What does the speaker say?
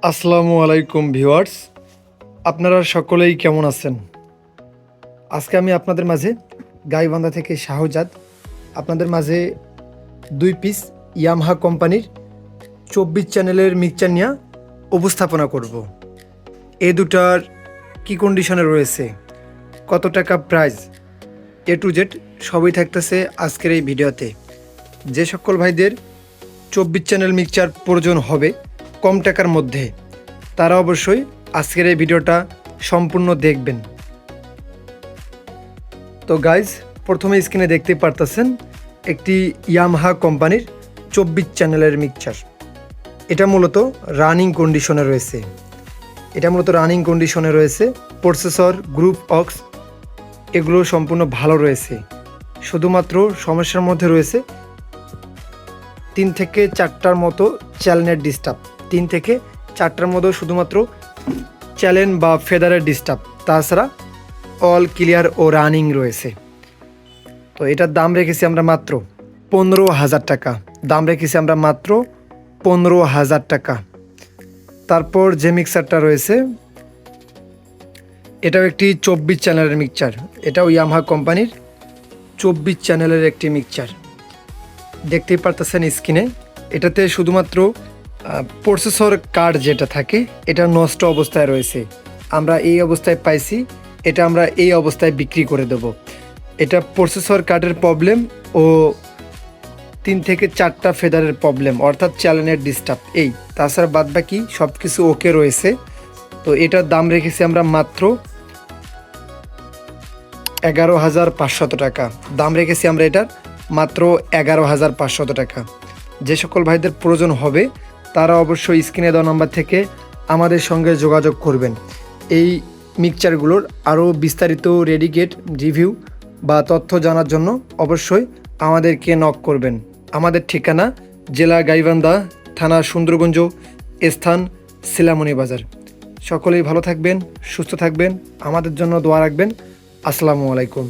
আসসালামু আলাইকুম ভিউয়ার্স, আপনারা সকলেই কেমন আছেন? আজকে আমি আপনাদের মাঝে গাইবান্ধা থেকে শাহজাদ আপনাদের মাঝে 2 পিস ইয়ামাহা কোম্পানির 24 চ্যানেলের মিক্সচার নিয়ে উপস্থাপনা করব। এই দুটার কি কন্ডিশনে রয়েছে, কত টাকা প্রাইস, এ টু জেড সবই থাকতেছে আজকের এই ভিডিওতে। যে সকল ভাইদের 24 চ্যানেল মিক্সচার প্রয়োজন হবে কম টাকার মধ্যে, তারা অবশ্যই আজকের এই ভিডিওটা সম্পূর্ণ দেখবেন। তো গাইজ, প্রথমে স্ক্রিনে দেখতে পারতেছেন একটি ইয়ামাহা কোম্পানির 24 চ্যানেলের মিক্সচার। এটা মূলত রানিং কন্ডিশনে রয়েছে। প্রসেসর, গ্রুপ অক্স এগুলো সম্পূর্ণ ভালো রয়েছে। শুধুমাত্র সমস্যার মধ্যে রয়েছে 3 থেকে 4টার মতো চ্যানেলের ডিস্টার্ব। 3 থেকে 4টার মতো শুধুমাত্র চ্যানেল বা ফেদারের ডিস্টার্ব, তাছাড়া অল ক্লিয়ার ও রানিং রয়েছে। তো এটার দাম রেখেছি আমরা মাত্র 15,000 টাকা। মাত্র 15,000 টাকা। তারপর যে মিক্সারটা রয়েছে এটাও একটি 24 চ্যানেলের মিক্সচার। এটাও ইয়ামাহা কোম্পানির 24 চ্যানেলের একটি মিক্সচার। দেখতেই পারতেছেন স্ক্রিনে, এটাতে শুধুমাত্র প্রসেসর কার্ড যেটা থাকে এটা নষ্ট অবস্থায় রয়েছে। আমরা এই অবস্থায় পাইছি, এটা আমরা এই অবস্থায় বিক্রি করে দেব। এটা প্রসেসর কার্ডের প্রবলেম ও 3 থেকে 4টা ফেদারের প্রবলেম, অর্থাৎ চ্যানেলের ডিস্টার্ব এই। তাছাড়া বাদবাকি সব কিছু ওকে রয়েছে। তো এটার দাম রেখেছি আমরা মাত্র 11,500 টাকা। এটার মাত্র 11,500 টাকা। যে সকল ভাইদের প্রয়োজন হবে তারা অবশ্যই স্ক্রিনে দেওয়া নাম্বার থেকে আমাদের সঙ্গে যোগাযোগ করবেন। এই মিক্সচারগুলোর আরও বিস্তারিত রেডিকেট রিভিউ বা তথ্য জানার জন্য অবশ্যই আমাদেরকে নক করবেন। আমাদের ঠিকানা জেলা গাইবান্ধা, থানা সুন্দরগঞ্জ, স্থান শিলামণি বাজার। সকলেই ভালো থাকবেন, সুস্থ থাকবেন, আমাদের জন্য দোয়া রাখবেন। আসসালামু আলাইকুম।